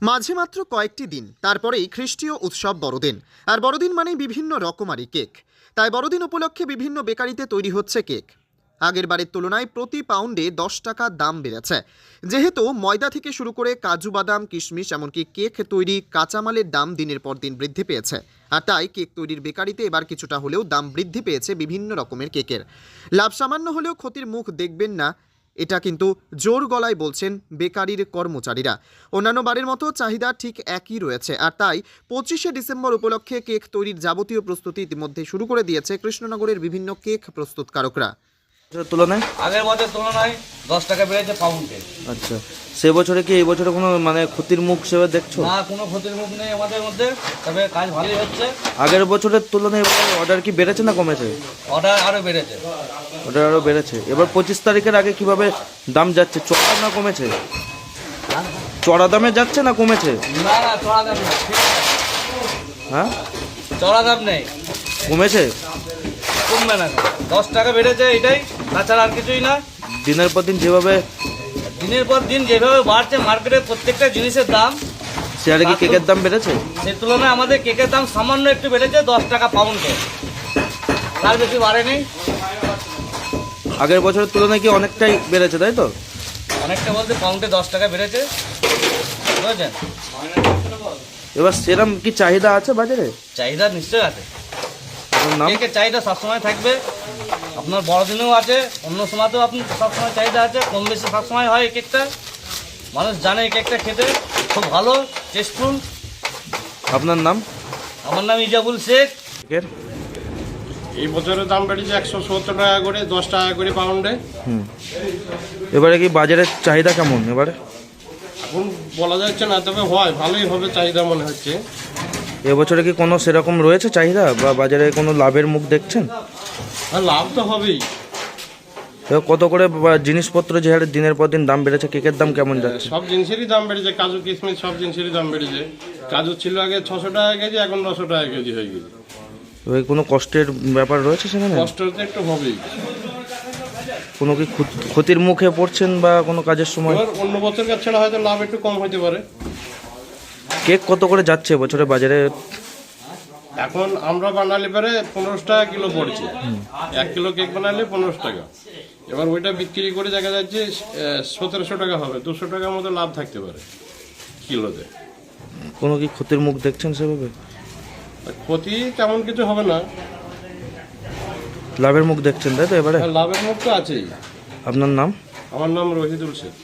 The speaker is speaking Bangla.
মাঝে মাত্র কয়েকটি দিন, তারপরেই খ্রিস্টীয় উৎসব বড়দিন। আর বড়দিন মানেই বিভিন্ন রকমারি কেক। তাই বড়দিন উপলক্ষে বিভিন্ন বেকারিতে তৈরি হচ্ছে কেক। আগের বারের তুলনায় প্রতি পাউন্ডে 10 টাকা দাম বেড়েছে। যেহেতু ময়দা থেকে শুরু করে কাজু বাদাম, কিশমিশ, এমনকি কেক তৈরি কাঁচামালের দাম দিনের পর দিন বৃদ্ধি পেয়েছে। আর তাই কেক তৈরির বেকারিতে এবার কিছুটা হলেও দাম বৃদ্ধি পেয়েছে বিভিন্ন রকমের কেকের। লাভ সামান্য হলেও ক্ষতির মুখ দেখবেন না, এটা কিন্তু জোর গলায় বলছেন বেকারির কর্মচারীরা। অন্যান্য বারের মতো চাহিদা ঠিক একই রয়েছে। আর তাই 25শে ডিসেম্বর উপলক্ষে কেক তৈরির যাবতীয় প্রস্তুতি ইতিমধ্যে শুরু করে দিয়েছে কৃষ্ণনগরের বিভিন্ন কেক প্রস্তুতকারকরা। তুলনায় আগের বছর তুলনায় 10 টাকা বেড়েছে পাউন্ডে। আচ্ছা, সে বছরে কি এই বছরে কোনো ক্ষতির মুখ সেভাবে দেখছো? না, কোনো ক্ষতির মুখ নেই আমাদের মধ্যে, তবে কাজ ভালোই হচ্ছে। আগের বছরের তুলনায় অর্ডার কি বেড়েছে না কমেছে? অর্ডার আরও বেড়েছে। অর্ডার আরও বেড়েছে। এবার 25 তারিখের আগে কিভাবে দাম যাচ্ছে? চড়া না কমেছে? চড়া দামে যাচ্ছে না কমেছে? না না, চড়া দাম নেই। হ্যাঁ, চড়া দাম নেই। কমেছে? কমবে না, 10 টাকা বেড়েছে, এটাই, তাছাড়া আর কিছুই না। দিনের পর দিন যেভাবে দিনের পর দিন যেভাবে বাড়ছে মার্কেটে প্রত্যেকটা জিনিসের দাম, সে আরে কি কেকের দাম বেড়েছে? সেই তুলনায় আমাদের কেকের দাম সামান্য একটু বেড়েছে, 10 টাকা পাউন্ডে, তার বেশি বাড়েনি। আগের বছরের তুলনায় কি অনেকটাই বেড়েছে, তাই তো? অনেকটা বলতে পাউন্ডে 10 টাকা বেড়েছে, বুঝেছেন? এবার সেরকম কি চাহিদা আছে বাজারে? চাহিদা নিশ্চয়ই আছে। আপনার নাম? কেকের চাহিদা সবসময় থাকবে, আপনার বড়দিনেও আছে, অন্য সময়তেও আপনি সবসময় চাহিদা আছে, কম বেশি সবসময় হয়। এই কেকটা মানুষ জানে, এই কেকটা খেতে খুব ভালো, টেস্টফুল। আপনার নাম? আমার নাম ইজাবুল শেখ। কেকের এই বছরের দাম বেড়েছে 170 টাকা করে, 10 টাকা করে পাউন্ডে। এবারে কি বাজারের চাহিদা কেমন এবারে? এখন বলা যাচ্ছে না, তবে হয় ভালোই হবে চাহিদা মনে হচ্ছে। এবছরে কি কোনো সেরকম রয়েছে চাহিদা, বা বাজারে কোনো লাভের মুখ দেখছেন? আর লাভ তো হবেই। এবার কত করে জিনিসপত্র যে হারে দিনের পর দিন দাম বেড়েছে, কেকের দাম কেমন যাচ্ছে? সব জিনিসেরই দাম বেড়েছে, কাজু কিশমিশ সব জিনিসেরই দাম বেড়েছে। কাজু ছিল আগে 600 টাকা কেজি, এখন 900 টাকা কেজি হয়ে গেছে। এবার কোনো কষ্টের ব্যাপার রয়েছে সেখানে? কষ্ট তো একটু হবেই। কোনো কি ক্ষতির মুখে পড়ছেন বা কোনো কাজের সময়? এবার অন্য বছর কাছ ছাড়া হয়তো লাভ একটু কম হতে পারে। কেক কত করে যাচ্ছে বছরে বাজারে? এখন আমরা বানালে পরে 15 টাকা কিলো পড়ছে। 1 কিলো কেক বানালে 15 টাকা। এবার ওইটা বিক্রি করে দেখা যাচ্ছে 1700 টাকা হবে, 200 টাকার মতো লাভ থাকতে পারে কিলোতে। কোনো কি ক্ষতির মুখ দেখছেন সেভাবে? ক্ষতি তেমন কিছু হবে না, লাভের মুখ দেখছেন, তাই তো এবারে? লাভের মুখ তো আছেই। আপনার নাম? আমার নাম রহিদুল শেখ।